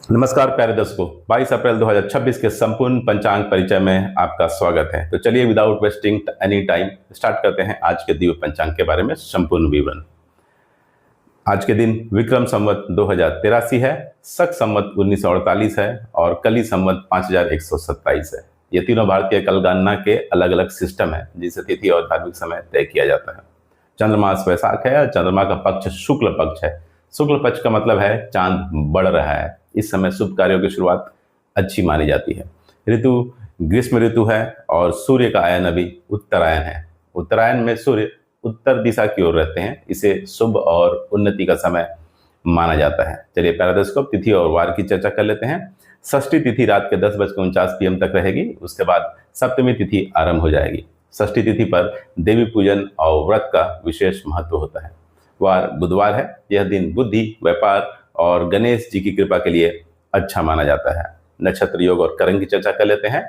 नमस्कार प्यारे दर्शकों, 22 अप्रैल 2026 के संपूर्ण पंचांग परिचय में आपका स्वागत है। तो चलिए without wasting any time start करते हैं आज के दिव्य पंचांग के बारे में संपूर्ण विवरण। आज के दिन विक्रम संवत 2083 है, शक संवत 1948 है और कली संवत 5127 है। ये तीनों भारतीय कलगणना के अलग अलग सिस्टम है जिसे तिथि और धार्मिक समय तय किया जाता है। चंद्रमास वैशाख है और चंद्रमा का पक्ष शुक्ल पक्ष है। शुक्ल पक्ष का मतलब है चांद बढ़ रहा है। इस समय शुभ कार्यों की शुरुआत अच्छी मानी जाती है। ऋतु ग्रीष्म ऋतु है और सूर्य का आयन अभी उत्तरायण है। उत्तरायण में सूर्य उत्तर दिशा की ओर रहते हैं, इसे शुभ और उन्नति का समय माना जाता है। चलिए पैराडोस्कोप तिथि और वार की चर्चा कर लेते हैं। षष्ठी तिथि रात के 10:49 PM तक रहेगी। उसके बाद सप्तमी तिथि आरंभ हो जाएगी। षष्ठी तिथि पर देवी पूजन और व्रत का विशेष महत्व होता है। वार बुधवार है। यह दिन बुद्धि, व्यापार और गणेश जी की कृपा के लिए अच्छा माना जाता है। नक्षत्र योग और करण की चर्चा कर लेते हैं।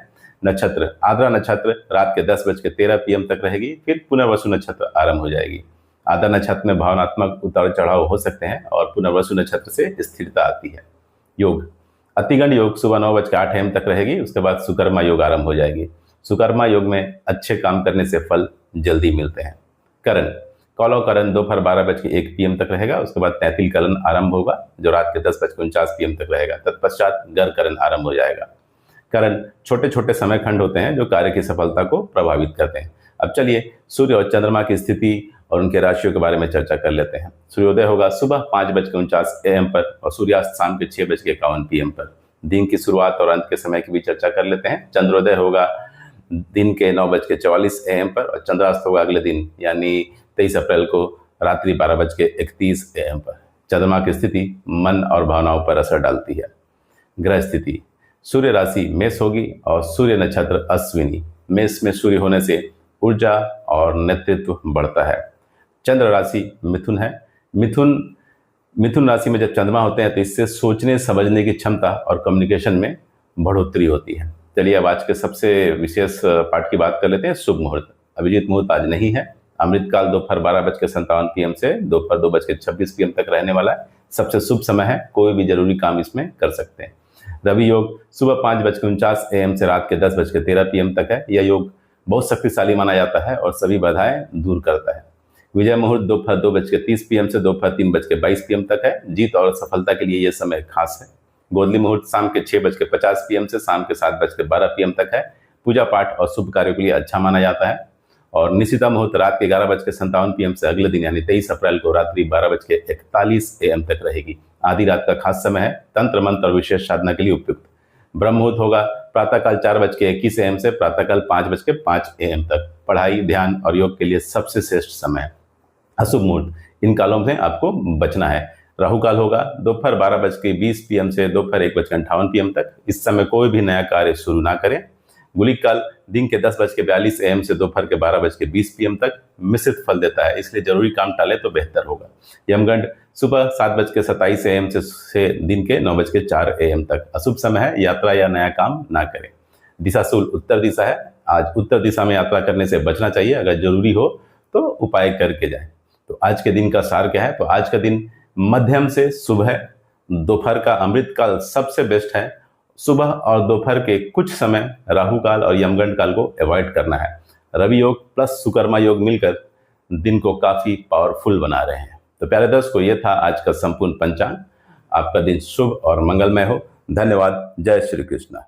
नक्षत्र आद्रा नक्षत्र रात के 10:13 PM तक रहेगी, फिर पुनर्वसु नक्षत्र आरंभ हो जाएगी। आद्रा नक्षत्र में भावनात्मक उतार चढ़ाव हो सकते हैं और पुनर्वसु नक्षत्र से स्थिरता आती है। योग अतिगंड योग सुबह 9:08 AM तक रहेगी। उसके बाद सुकर्मा योग आरंभ हो जाएगी। सुकर्मा योग में अच्छे काम करने से फल जल्दी मिलते हैं। करण कौलव करण दोपहर 12:01 PM तक रहेगा। उसके बाद तैतिल करण आरंभ होगा जो रात के 10:49 PM तक रहेगा। तत्पश्चात गर करण आरंभ हो जाएगा। करण छोटे छोटे समय खंड होते हैं जो कार्य की सफलता को प्रभावित करते हैं। अब चलिए सूर्य और चंद्रमा की स्थिति और उनके राशियों के बारे में चर्चा कर लेते हैं। सूर्योदय होगा सुबह 5:49 AM पर और सूर्यास्त शाम के 6:51 PM पर। दिन की शुरुआत और अंत के समय की भी चर्चा कर लेते हैं। चंद्रोदय होगा दिन के 9:44 AM पर और चंद्रास्त होगा अगले दिन यानी 23 अप्रैल को रात्रि 12:31 AM पर। चंद्रमा की स्थिति मन और भावनाओं पर असर डालती है। ग्रह स्थिति सूर्य राशि मेष होगी और सूर्य नक्षत्र अश्विनी। मेष में सूर्य होने से ऊर्जा और नेतृत्व बढ़ता है। चंद्र राशि मिथुन है। मिथुन राशि में जब चंद्रमा होते हैं तो इससे सोचने समझने की क्षमता और कम्युनिकेशन में बढ़ोतरी होती है। चलिए अब आज के सबसे विशेष पाठ की बात कर लेते हैं। शुभ मुहूर्त अभिजीत मुहूर्त आज नहीं है। अमृतकाल दोपहर 12:57 PM से दोपहर 2:26 PM तक रहने वाला है। सबसे शुभ समय है, कोई भी जरूरी काम इसमें कर सकते हैं। रवि योग सुबह 5:49 AM से रात के 10:13 PM तक है। यह योग बहुत शक्तिशाली माना जाता है और सभी बाधाएं दूर करता है। विजय मुहूर्त दोपहर 2:30 PM से दोपहर 3:22 PM तक है। जीत और सफलता के लिए यह समय खास है। गोधली मुहूर्त शाम के 6:50 PM से शाम के 7:12 PM तक है। पूजा पाठ और शुभ कार्यों के लिए अच्छा माना जाता है। और निशिता मुहूर्त रात के 11:57 PM से अगले दिन यानी 23 अप्रैल को रात्रि 12:41 AM तक रहेगी। आधी रात का खास समय है, तंत्र मंत्र और विशेष साधना के लिए उपयुक्त। ब्रह्म मुहूर्त होगा प्रातःकाल 4:21 AM से प्रातःकाल 5:05 AM तक। पढ़ाई, ध्यान और योग के लिए सबसे श्रेष्ठ समय है। अशुभ मुहूर्त इन कालों से आपको बचना है। राहु काल होगा दोपहर 12:20 PM से दोपहर 1:58 PM तक। इस समय कोई भी नया कार्य शुरू ना करें। गुलिक काल दिन के 10:42 AM से दोपहर के 12:20 PM तक मिश्रित फल देता है, इसलिए जरूरी काम टाले तो बेहतर होगा। यमगंड सुबह 7:27 AM से दिन के 9:04 AM तक। अशुभ समय है, यात्रा या नया काम ना करें। दिशाशूल उत्तर दिशा है। आज उत्तर दिशा में यात्रा करने से बचना चाहिए। अगर जरूरी हो तो उपाय करके जाएं। तो आज के दिन का सार क्या है? तो आज का दिन मध्यम से शुभ है। दोपहर का अमृत काल सबसे बेस्ट है। सुबह और दोपहर के कुछ समय राहु काल और यमगंड काल को अवॉइड करना है। रवि योग प्लस सुकर्मा योग मिलकर दिन को काफी पावरफुल बना रहे हैं। तो प्यारे दर्शकों, ये था आज का संपूर्ण पंचांग। आपका दिन शुभ और मंगलमय हो। धन्यवाद। जय श्री कृष्ण।